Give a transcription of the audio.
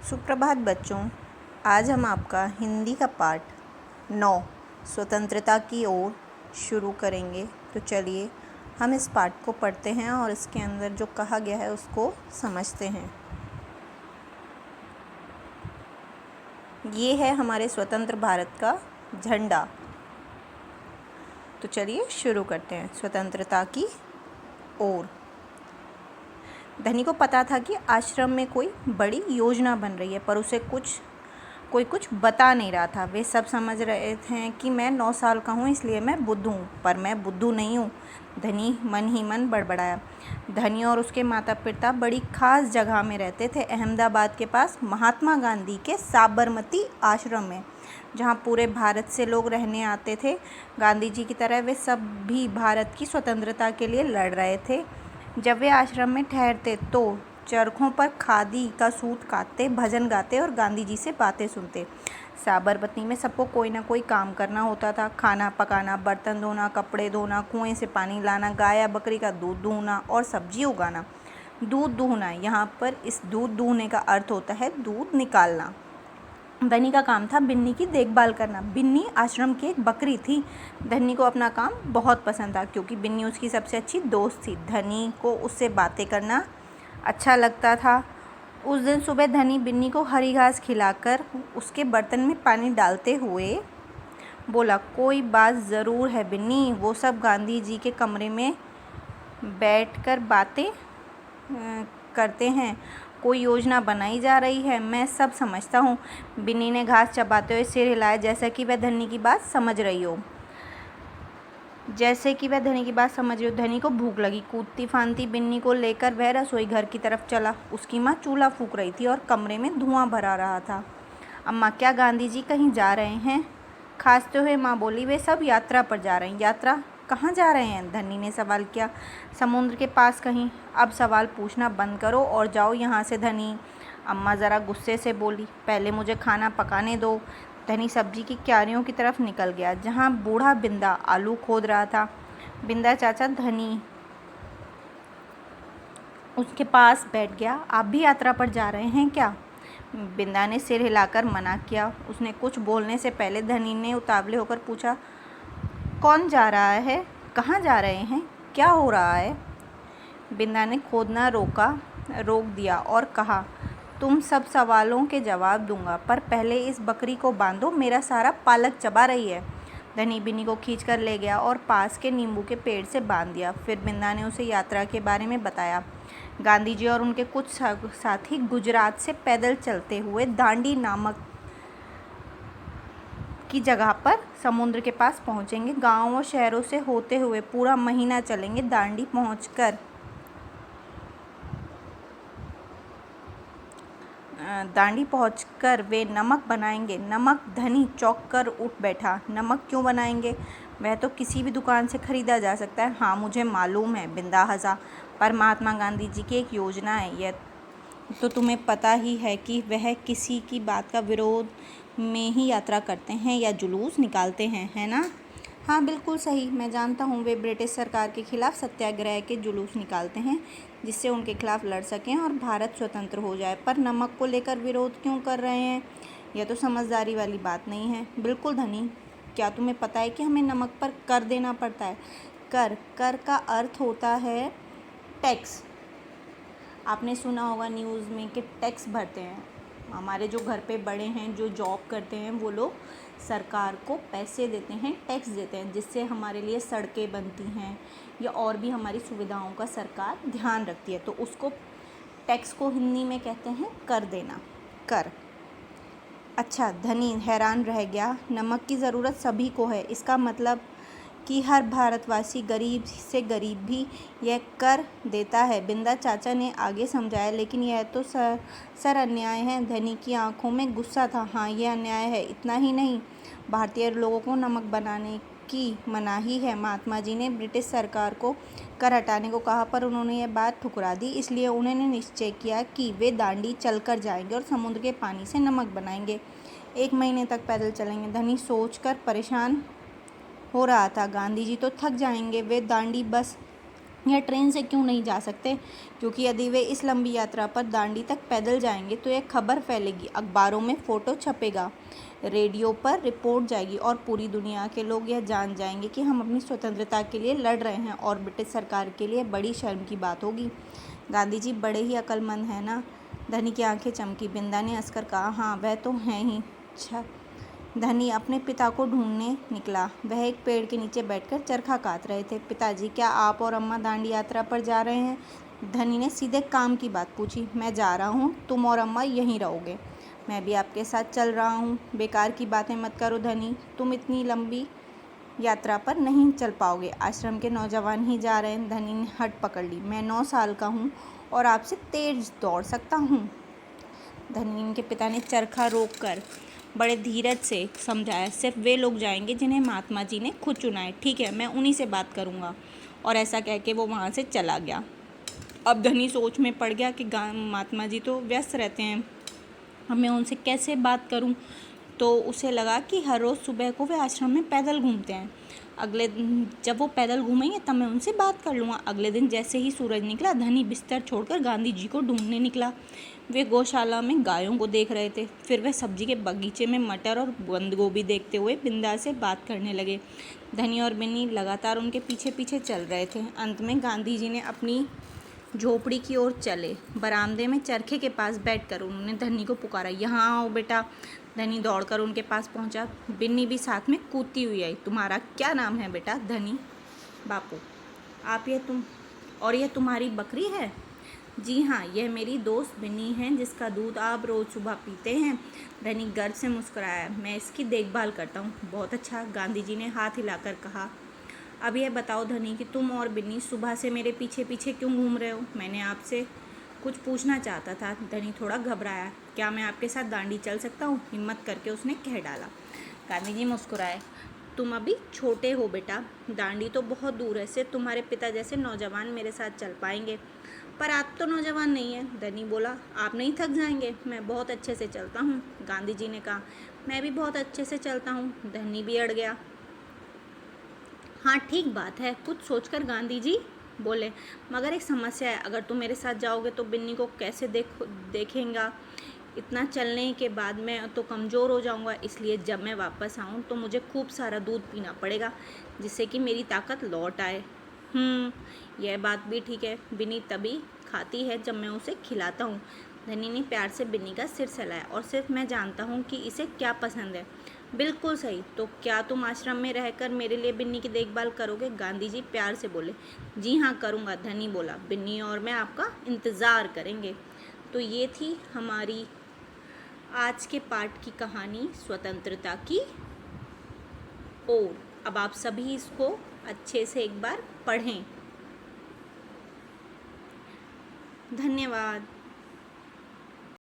सुप्रभात बच्चों। आज हम आपका हिंदी का पाठ 9 स्वतंत्रता की ओर शुरू करेंगे। तो चलिए हम इस पाठ को पढ़ते हैं और इसके अंदर जो कहा गया है उसको समझते हैं। ये है हमारे स्वतंत्र भारत का झंडा। तो चलिए शुरू करते हैं। स्वतंत्रता की ओर। धनी को पता था कि आश्रम में कोई बड़ी योजना बन रही है, पर उसे कोई कुछ बता नहीं रहा था। वे सब समझ रहे थे कि मैं 9 साल का हूँ, इसलिए मैं बुद्धू हूँ, पर मैं बुद्धू नहीं हूँ। धनी मन ही मन बड़बड़ाया। धनी और उसके माता पिता बड़ी खास जगह में रहते थे, अहमदाबाद के पास महात्मा गांधी के साबरमती आश्रम में, जहाँ पूरे भारत से लोग रहने आते थे। गांधी जी की तरह वे सब भी भारत की स्वतंत्रता के लिए लड़ रहे थे। जब वे आश्रम में ठहरते तो चरखों पर खादी का सूत काटते, भजन गाते और गांधी जी से बातें सुनते। साबरमती में सबको कोई ना कोई काम करना होता था। खाना पकाना, बर्तन धोना, कपड़े धोना, कुएं से पानी लाना, गाय या बकरी का दूध दूहना और सब्जी उगाना। दूध दूहना, यहाँ पर इस दूध दूहने का अर्थ होता है दूध निकालना। धनी का काम था बिन्नी की देखभाल करना। बिन्नी आश्रम की एक बकरी थी। धनी को अपना काम बहुत पसंद था, क्योंकि बिन्नी उसकी सबसे अच्छी दोस्त थी। धनी को उससे बातें करना अच्छा लगता था। उस दिन सुबह धनी बिन्नी को हरी घास खिलाकर उसके बर्तन में पानी डालते हुए बोला, कोई बात ज़रूर है बिन्नी। वो सब गांधी जी के कमरे में बैठकर बातें करते हैं। कोई योजना बनाई जा रही है, मैं सब समझता हूँ। बिन्नी ने घास चबाते हुए सिर हिलाया, जैसे कि वह धनी की बात समझ रही हो। धनी को भूख लगी। कूदती फांदती बिन्नी को लेकर वह रसोई घर की तरफ चला। उसकी माँ चूल्हा फूंक रही थी और कमरे में धुआं भरा रहा था। अम्मा, क्या गांधी जी कहीं जा रहे हैं? खांसते हुए माँ बोली, वे सब यात्रा पर जा रहे हैं। यात्रा? कहाँ जा रहे हैं? धनी ने सवाल किया। समुद्र के पास कहीं। अब सवाल पूछना बंद करो और जाओ यहाँ से धनी। अम्मा ज़रा गुस्से से बोली, पहले मुझे खाना पकाने दो। धनी सब्जी की क्यारियों की तरफ निकल गया, जहाँ बूढ़ा बिंदा आलू खोद रहा था। बिंदा चाचा धनी उसके पास बैठ गया। आप भी यात्रा पर जा रहे हैं क्या? बिंदा ने सिर हिलाकर मना किया। उसने कुछ बोलने से पहले धनी ने उतावले होकर पूछा, कौन जा रहा है? कहाँ जा रहे हैं? क्या हो रहा है? बिंदा ने खोदना रोक दिया और कहा, तुम सब सवालों के जवाब दूंगा, पर पहले इस बकरी को बांधो, मेरा सारा पालक चबा रही है। धनी बिन्नी को खींचकर ले गया और पास के नींबू के पेड़ से बांध दिया। फिर बिंदा ने उसे यात्रा के बारे में बताया। गांधी जी और उनके कुछ साथी गुजरात से पैदल चलते हुए दांडी नामक की जगह पर समुद्र के पास पहुंचेंगे। गांवों और शहरों से होते हुए पूरा महीना चलेंगे। दांडी पहुंचकर वे नमक बनाएंगे। नमक? धनी चौंक कर उठ बैठा। नमक क्यों बनाएंगे? वह तो किसी भी दुकान से खरीदा जा सकता है। हाँ, मुझे मालूम है, बिंदा हंसा, पर महात्मा गांधी जी की एक योजना है। यह तो तुम्हें पता ही है कि वह किसी की बात का विरोध में ही यात्रा करते हैं या जुलूस निकालते हैं, है ना? हाँ, बिल्कुल सही, मैं जानता हूँ। वे ब्रिटिश सरकार के खिलाफ सत्याग्रह के जुलूस निकालते हैं, जिससे उनके खिलाफ लड़ सकें और भारत स्वतंत्र हो जाए। पर नमक को लेकर विरोध क्यों कर रहे हैं? यह तो समझदारी वाली बात नहीं है। बिल्कुल धनी, क्या तुम्हें पता है कि हमें नमक पर कर देना पड़ता है? कर का अर्थ होता है टैक्स। आपने सुना होगा न्यूज़ में कि टैक्स भरते हैं। हमारे जो घर पे बड़े हैं, जो जॉब करते हैं, वो लोग सरकार को पैसे देते हैं, टैक्स देते हैं, जिससे हमारे लिए सड़कें बनती हैं या और भी हमारी सुविधाओं का सरकार ध्यान रखती है। तो उसको, टैक्स को हिंदी में कहते हैं कर देना, कर। अच्छा, धनी हैरान रह गया। नमक की ज़रूरत सभी को है, इसका मतलब कि हर भारतवासी, गरीब से गरीब भी यह कर देता है। बिंदा चाचा ने आगे समझाया, लेकिन यह तो सर अन्याय है। धनी की आंखों में गुस्सा था। हाँ, यह अन्याय है। इतना ही नहीं, भारतीय लोगों को नमक बनाने की मनाही है। महात्मा जी ने ब्रिटिश सरकार को कर हटाने को कहा, पर उन्होंने यह बात ठुकरा दी। इसलिए उन्होंने निश्चय किया कि वे दांडी चलकर जाएंगे और समुद्र के पानी से नमक बनाएंगे। 1 महीने तक पैदल चलेंगे। धनी सोचकर परेशान हो रहा था। गांधी जी तो थक जाएंगे। वे दांडी बस या ट्रेन से क्यों नहीं जा सकते, क्योंकि यदि वे इस लंबी यात्रा पर दांडी तक पैदल जाएंगे तो एक खबर फैलेगी, अखबारों में फ़ोटो छपेगा, रेडियो पर रिपोर्ट जाएगी और पूरी दुनिया के लोग यह जान जाएंगे कि हम अपनी स्वतंत्रता के लिए लड़ रहे हैं और ब्रिटिश सरकार के लिए बड़ी शर्म की बात होगी। गांधी जी बड़े ही अक्लमंद हैं ना। धनी की आंखें चमकी। बिंदा ने हंसकर कहा, हाँ वह तो हैं ही। अच्छा। धनी अपने पिता को ढूंढने निकला। वह एक पेड़ के नीचे बैठकर चरखा काट रहे थे। पिताजी, क्या आप और अम्मा दांडी यात्रा पर जा रहे हैं? धनी ने सीधे काम की बात पूछी। मैं जा रहा हूँ, तुम और अम्मा यहीं रहोगे। मैं भी आपके साथ चल रहा हूँ। बेकार की बातें मत करो धनी, तुम इतनी लंबी यात्रा पर नहीं चल पाओगे। आश्रम के नौजवान ही जा रहे हैं। धनी ने हट पकड़ ली। मैं 9 साल का हूँ और आपसे तेज दौड़ सकता हूँ। धनी के पिता ने चरखा रोककर बड़े धीरज से समझाया, सिर्फ वे लोग जाएंगे जिन्हें महात्मा जी ने खुद चुना है। ठीक है, मैं उन्हीं से बात करूँगा। और ऐसा कह के वो वहाँ से चला गया। अब धनी सोच में पड़ गया कि महात्मा जी तो व्यस्त रहते हैं, अब मैं उनसे कैसे बात करूं। तो उसे लगा कि हर रोज़ सुबह को वे आश्रम में पैदल घूमते हैं, अगले दिन जब वो पैदल घूमेंगे तब मैं उनसे बात कर लूँगा। अगले दिन जैसे ही सूरज निकला, धनी बिस्तर छोड़कर गांधी जी को ढूंढने निकला। वे गौशाला में गायों को देख रहे थे। फिर वे सब्जी के बगीचे में मटर और बंद गोभी देखते हुए बिंदा से बात करने लगे। धनी और बिन्नी लगातार उनके पीछे पीछे चल रहे थे। अंत में गांधी जी ने अपनी झोपड़ी की ओर चले। बरामदे में चरखे के पास बैठकर उन्होंने धनी को पुकारा, यहाँ आओ बेटा। धनी दौड़कर उनके पास पहुंचा। बिन्नी भी साथ में कूदती हुई आई। तुम्हारा क्या नाम है बेटा? धनी। बापू। यह तुम्हारी बकरी है? जी हाँ, यह मेरी दोस्त बिन्नी है जिसका दूध आप रोज़ सुबह पीते हैं। धनी गर्व से मुस्कुराया। मैं इसकी देखभाल करता हूँ। बहुत अच्छा, गांधी जी ने हाथ हिलाकर कहा। अब यह बताओ धनी कि तुम और बिन्नी सुबह से मेरे पीछे पीछे क्यों घूम रहे हो? मैंने आपसे कुछ पूछना चाहता था। धनी थोड़ा घबराया। क्या मैं आपके साथ दांडी चल सकता हूँ? हिम्मत करके उसने कह डाला। गांधी जी मुस्कुराए। तुम अभी छोटे हो बेटा, दांडी तो बहुत दूर है। सिर्फ तुम्हारे पिता जैसे नौजवान मेरे साथ चल पाएंगे। पर आप तो नौजवान नहीं है। धनी बोला, आप नहीं थक जाएंगे? मैं बहुत अच्छे से चलता हूँ। गांधी जी ने कहा, मैं भी बहुत अच्छे से चलता हूँ। धनी भी अड़ गया। हाँ ठीक बात है, कुछ सोचकर गांधी जी बोले, मगर एक समस्या है। अगर तुम मेरे साथ जाओगे तो बिन्नी को कैसे देखेंगा? इतना चलने के बाद मैं तो कमज़ोर हो जाऊंगा। इसलिए जब मैं वापस आऊँ तो मुझे खूब सारा दूध पीना पड़ेगा, जिससे कि मेरी ताकत लौट आए। यह बात भी ठीक है। बिन्नी तभी खाती है जब मैं उसे खिलाता हूँ। धनी ने प्यार से बिन्नी का सिर सहलाया। और सिर्फ मैं जानता हूँ कि इसे क्या पसंद है। बिल्कुल सही। तो क्या तुम आश्रम में रहकर मेरे लिए बिन्नी की देखभाल करोगे? गांधी जी प्यार से बोले। जी हाँ करूँगा, धनी बोला। बिन्नी और मैं आपका इंतज़ार करेंगे। तो ये थी हमारी आज के पाठ की कहानी, स्वतंत्रता की ओर। अब आप सभी इसको अच्छे से एक बार पढ़ें। धन्यवाद।